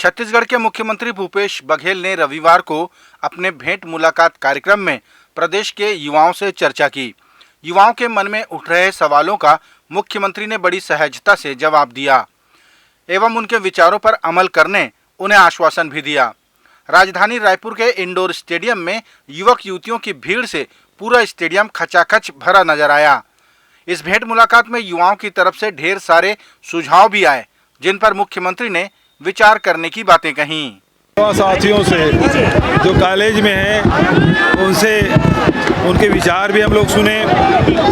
छत्तीसगढ़ के मुख्यमंत्री भूपेश बघेल ने रविवार को अपने भेंट मुलाकात कार्यक्रम में प्रदेश के युवाओं से चर्चा की। युवाओं के मन में उठ रहे सवालों का मुख्यमंत्री ने बड़ी सहजता से जवाब दिया एवं उनके विचारों पर अमल करने उन्हें आश्वासन भी दिया। राजधानी रायपुर के इंडोर स्टेडियम में युवक युवतियों की भीड़ से पूरा स्टेडियम खचाखच भरा नजर आया। इस भेंट मुलाकात में युवाओं की तरफ से ढेर सारे सुझाव भी आए, जिन पर मुख्यमंत्री ने विचार करने की बातें कहीं। साथियों से जो कॉलेज में हैं उनसे उनके विचार भी हम लोग सुने,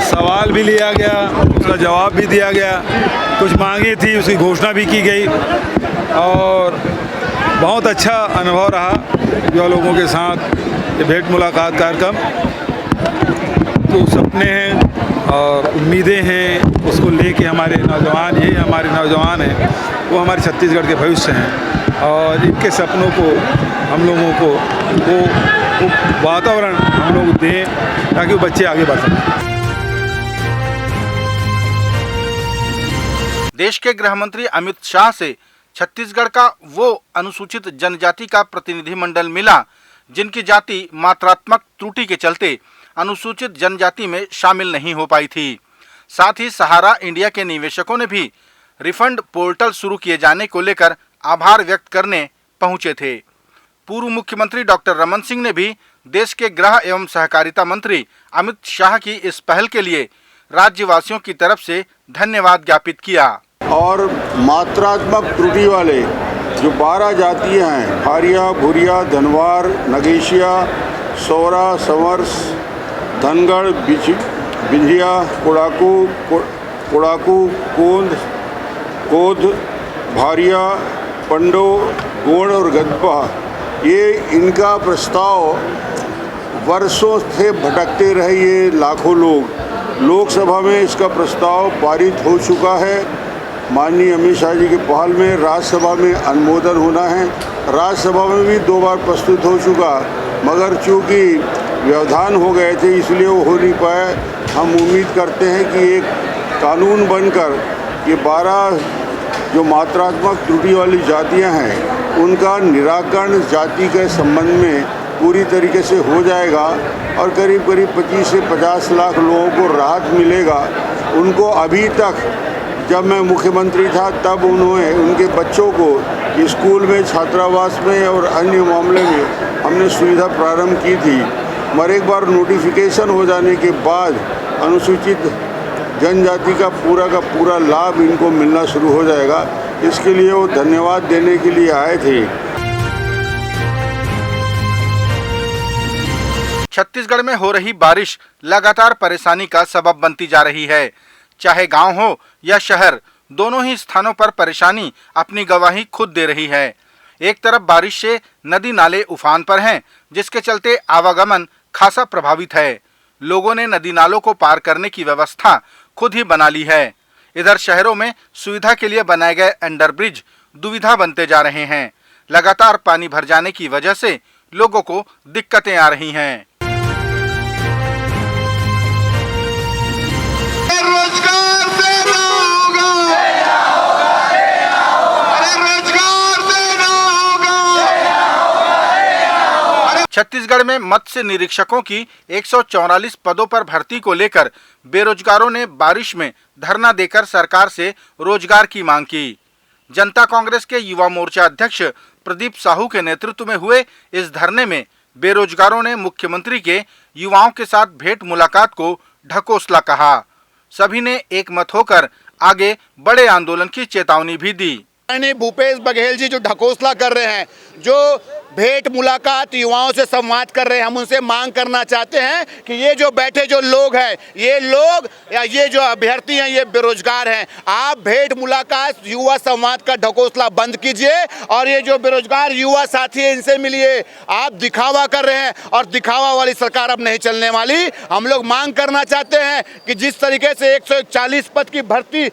सवाल भी लिया गया, उसका जवाब भी दिया गया, कुछ मांगे थी उसकी घोषणा भी की गई और बहुत अच्छा अनुभव रहा युवा लोगों के साथ ये भेंट मुलाकात कार्यक्रम। तो सपने हैं और उम्मीदें हैं, उसको लेके हमारे नौजवान, यही हमारे नौजवान हैं, वो हमारे छत्तीसगढ़ के भविष्य हैं और इनके सपनों को हम लोगों को वो वातावरण हम लोग दें ताकि वो बच्चे आगे बढ़ सकें। देश के गृह मंत्री अमित शाह से छत्तीसगढ़ का वो अनुसूचित जनजाति का प्रतिनिधिमंडल मिला जिनकी जाति मात्रात्मक त्रुटि के चलते अनुसूचित जनजाति में शामिल नहीं हो पाई थी। साथ ही सहारा इंडिया के निवेशकों ने भी रिफंड पोर्टल शुरू किए जाने को लेकर आभार व्यक्त करने पहुंचे थे। पूर्व मुख्यमंत्री डॉक्टर रमन सिंह ने भी देश के गृह एवं सहकारिता मंत्री अमित शाह की इस पहल के लिए राज्यवासियों की तरफ से धन्यवाद ज्ञापित किया। और मात्रात्मक त्रुटि वाले जो 12 जातियाँ हैं, हारिया, भूरिया, धनवार, नगेशिया, सौरा, संवर्स, धनगढ़, बिंझिया, कोड़ाकू, कोध, भारिया, पंडो, गोंड और गदपा, ये इनका प्रस्ताव वर्षों से भटकते रहे ये लाखों लोग। लोकसभा में इसका प्रस्ताव पारित हो चुका है, माननीय अमित शाह जी के पहल में। राज्यसभा में अनुमोदन होना है, राज्यसभा में भी 2 बार प्रस्तुत हो चुका, मगर चूँकि व्यवधान हो गए थे इसलिए वो हो नहीं पाया। हम उम्मीद करते हैं कि एक कानून बनकर ये 12 जो मात्रात्मक त्रुटि वाली जातियां हैं उनका निराकरण जाति के संबंध में पूरी तरीके से हो जाएगा और करीब 25 से 50 लाख लोगों को राहत मिलेगा। उनको अभी तक जब मैं मुख्यमंत्री था तब उन्होंने उनके बच्चों को स्कूल में, छात्रावास में और अन्य मामले में हमने सुविधा प्रारंभ की थी, मगर एक बार नोटिफिकेशन हो जाने के बाद अनुसूचित जनजाति का पूरा लाभ इनको मिलना शुरू हो जाएगा। इसके लिए वो धन्यवाद देने के लिए आए थे। छत्तीसगढ़ में हो रही बारिश लगातार परेशानी का सबब बनती जा रही है। चाहे गांव हो या शहर, दोनों ही स्थानों पर परेशानी अपनी गवाही खुद दे रही है। एक तरफ बारिश से नदी नाले उफान पर हैं, जिसके चलते आवागमन खासा प्रभावित है। लोगों ने नदी नालों को पार करने की व्यवस्था खुद ही बना ली है। इधर शहरों में सुविधा के लिए बनाए गए अंडरब्रिज दुविधा बनते जा रहे हैं। लगातार पानी भर जाने की वजह से लोगों को दिक्कतें आ रही हैं। छत्तीसगढ़ में मत्स्य निरीक्षकों की 144 पदों पर भर्ती को लेकर बेरोजगारों ने बारिश में धरना देकर सरकार से रोजगार की मांग की। जनता कांग्रेस के युवा मोर्चा अध्यक्ष प्रदीप साहू के नेतृत्व में हुए इस धरने में बेरोजगारों ने मुख्यमंत्री के युवाओं के साथ भेंट मुलाकात को ढकोसला कहा। सभी ने एक मत होकर आगे बड़े आंदोलन की चेतावनी भी दी। भूपेश बघेल जी जो ढकोसला कर रहे हैं, जो भेंट मुलाकात युवाओं से संवाद कर रहे हैं, हम उनसे मांग करना चाहते हैं कि ये जो बैठे जो लोग हैं, ये लोग या ये जो अभ्यर्थी हैं, ये बेरोजगार हैं। आप भेंट मुलाकात युवा संवाद का ढकोसला बंद कीजिए और ये जो बेरोजगार युवा साथी है इनसे मिलिए। आप दिखावा कर रहे हैं और दिखावा वाली सरकार अब नहीं चलने वाली। हम लोग मांग करना चाहते हैं कि जिस तरीके से 141 पद की भर्ती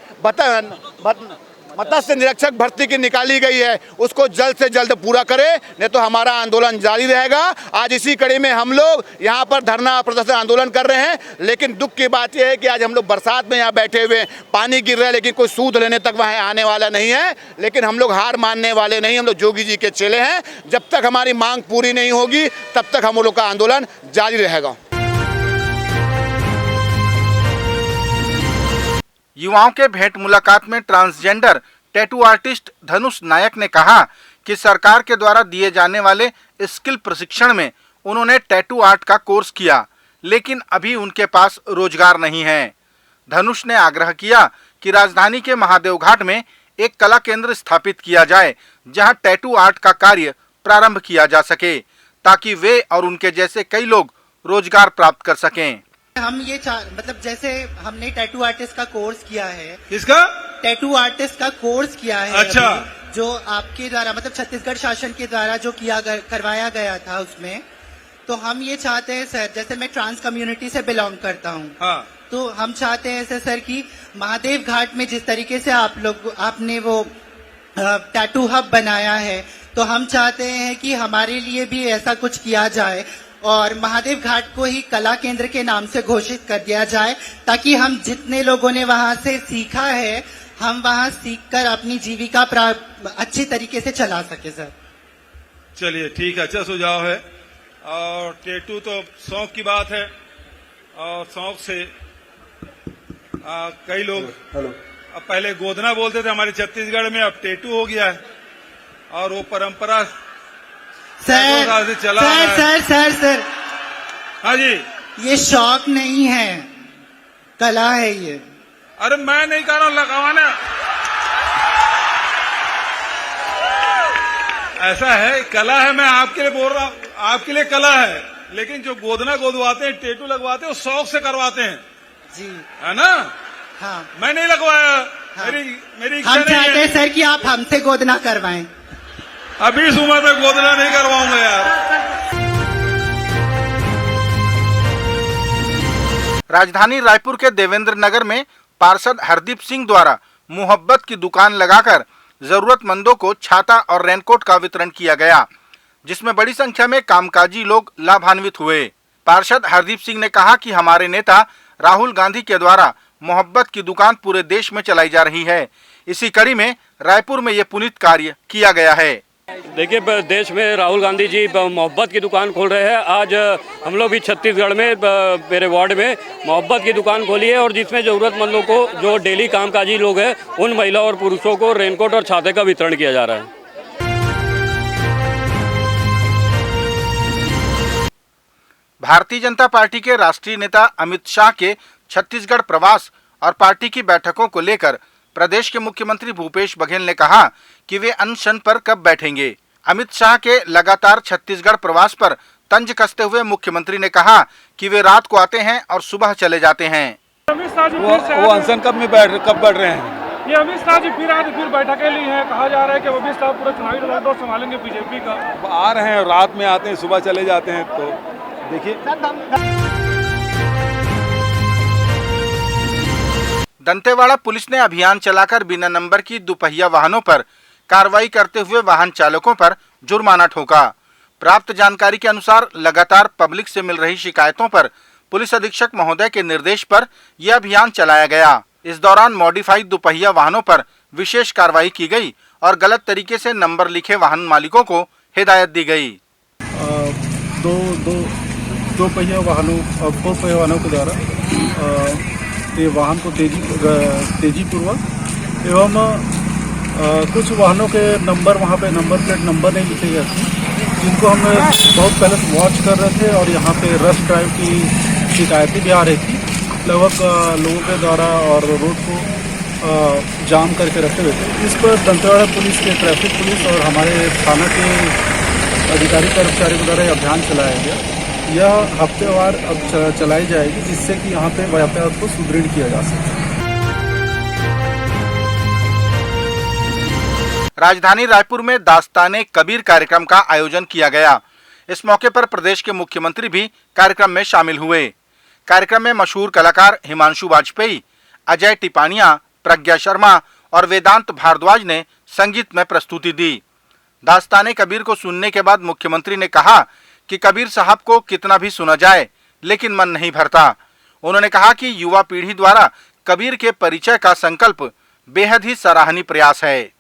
मत्स्य निरीक्षक भर्ती की निकाली गई है उसको जल्द से जल्द पूरा करे, नहीं तो हमारा आंदोलन जारी रहेगा। आज इसी कड़ी में हम लोग यहाँ पर धरना प्रदर्शन आंदोलन कर रहे हैं। लेकिन दुख की बात यह है कि आज हम लोग बरसात में यहाँ बैठे हुए हैं, पानी गिर रहा है, लेकिन कोई सूद लेने तक वहाँ आने वाला नहीं है। लेकिन हम लोग हार मानने वाले नहीं, हम लोग जोगी जी के चेले हैं। जब तक हमारी मांग पूरी नहीं होगी तब तक हम लोग का आंदोलन जारी रहेगा। युवाओं के भेंट मुलाकात में ट्रांसजेंडर टैटू आर्टिस्ट धनुष नायक ने कहा कि सरकार के द्वारा दिए जाने वाले स्किल प्रशिक्षण में उन्होंने टैटू आर्ट का कोर्स किया, लेकिन अभी उनके पास रोजगार नहीं है। धनुष ने आग्रह किया कि राजधानी के महादेव घाट में एक कला केंद्र स्थापित किया जाए, जहां टैटू आर्ट का कार्य प्रारंभ किया जा सके, ताकि वे और उनके जैसे कई लोग रोजगार प्राप्त कर सकें। हम ये मतलब जैसे हमने टैटू आर्टिस्ट का कोर्स किया है। किसका? टैटू आर्टिस्ट का कोर्स किया है। अच्छा। जो आपके द्वारा मतलब छत्तीसगढ़ शासन के द्वारा जो करवाया गया था उसमें, तो हम ये चाहते हैं सर, जैसे मैं ट्रांस कम्युनिटी से बिलोंग करता हूँ। हाँ। तो हम चाहते हैं ऐसे सर कि महादेव घाट में जिस तरीके से आपने वो टैटू हब बनाया है, तो हम चाहते हैं कि हमारे लिए भी ऐसा कुछ किया जाए और महादेव घाट को ही कला केंद्र के नाम से घोषित कर दिया जाए, ताकि हम जितने लोगों ने वहां से सीखा है हम वहां सीखकर अपनी जीविका अच्छी तरीके से चला सके सर। चलिए ठीक है, अच्छा सुझाव है। और टैटू तो शौक की बात है और शौक से कई लोग अब पहले गोदना बोलते थे हमारे छत्तीसगढ़ में, अब टैटू हो गया है और वो परंपरा सर चला सर सर सर सर हाँ जी, ये शौक नहीं है, कला है ये। अरे मैं नहीं कह रहा हूं लगावाना, ऐसा है, कला है। मैं आपके लिए बोल रहा हूं, आपके लिए कला है, लेकिन जो गोदना गोदवाते हैं, टैटू लगवाते हैं, वो शौक से करवाते हैं जी, है ना? हाँ। मैं नहीं लगवाया। हाँ। मेरी इच्छा हम नहीं चाहते है। हैं सर कि आप हमसे गोदना करवाएं। अभी इस उम्र में गोदना नहीं करवाऊंगा यार। राजधानी रायपुर के देवेंद्र नगर में पार्षद हरदीप सिंह द्वारा मोहब्बत की दुकान लगाकर जरूरतमंदों को छाता और रेनकोट का वितरण किया गया, जिसमें बड़ी संख्या में कामकाजी लोग लाभान्वित हुए। पार्षद हरदीप सिंह ने कहा कि हमारे नेता राहुल गांधी के द्वारा मोहब्बत की दुकान पूरे देश में चलाई जा रही है। इसी कड़ी में रायपुर में ये पुनीत कार्य किया गया है। देखिए, देश में राहुल गांधी जी मोहब्बत की दुकान खोल रहे हैं। आज हम लोग भी छत्तीसगढ़ में मेरे वार्ड में मोहब्बत की दुकान खोली है और जिसमें ज़रूरतमंदों को, जो डेली कामकाजी लोग हैं, उन महिला और पुरुषों को रेनकोट और छाते का वितरण किया जा रहा है। भारतीय जनता पार्टी के राष्ट्रीय नेता अमित शाह के छत्तीसगढ़ प्रवास और पार्टी की बैठकों को लेकर प्रदेश के मुख्यमंत्री भूपेश बघेल ने कहा कि वे अनशन पर कब बैठेंगे। अमित शाह के लगातार छत्तीसगढ़ प्रवास पर तंज कसते हुए मुख्यमंत्री ने कहा कि वे रात को आते हैं और सुबह चले जाते हैं। वो अनशन कब बैठ रहे हैं? ये अमित शाह जी फिर बैठक के लिए है। कहा जा रहा है कि अमित शाह पूरा चुनावी दौर संभालेंगे बीजेपी का। आ रहे हैं, रात में आते हैं, सुबह चले जाते हैं। तो देखिए, दंतेवाड़ा पुलिस ने अभियान चलाकर बिना नंबर की दुपहिया वाहनों पर कार्रवाई करते हुए वाहन चालकों पर जुर्माना ठोका। प्राप्त जानकारी के अनुसार लगातार पब्लिक से मिल रही शिकायतों पर पुलिस अधीक्षक महोदय के निर्देश पर यह अभियान चलाया गया। इस दौरान मॉडिफाइड दुपहिया वाहनों पर विशेष कार्रवाई की गई और गलत तरीके से नंबर लिखे वाहन मालिकों को हिदायत दी गई। दो पहिया वाहनों और 4 पहिया वाहनों के द्वारा ये वाहन को तेजी पूर्वक एवं कुछ वाहनों के नंबर, वहाँ पे नंबर प्लेट नंबर नहीं लिखे गए थे, जिनको हम बहुत पहले से वॉच कर रहे थे और यहाँ पे रश ड्राइव की शिकायतें भी आ रही थी लगभग लोगों के द्वारा और रोड को जाम करके रखे हुए थे। इस पर दंतेवाड़ा पुलिस के ट्रैफिक पुलिस और हमारे थाना के अधिकारी कर्मचारियों द्वारा अभियान चलाया गया। यह हफ्तेवार अब चलाई जाएगी, जिससे कि यहाँ पे यातायात को सुदृढ़ किया जा सके। राजधानी रायपुर में दास्ताने कबीर कार्यक्रम का आयोजन किया गया। इस मौके पर प्रदेश के मुख्यमंत्री भी कार्यक्रम में शामिल हुए। कार्यक्रम में मशहूर कलाकार हिमांशु वाजपेयी, अजय टिपानिया, प्रज्ञा शर्मा और वेदांत भारद्वाज ने संगीत में प्रस्तुति दी। दास्ताने कबीर को सुनने के बाद मुख्यमंत्री ने कहा कि कबीर साहब को कितना भी सुना जाए लेकिन मन नहीं भरता। उन्होंने कहा कि युवा पीढ़ी द्वारा कबीर के परिचय का संकल्प बेहद ही सराहनीय प्रयास है।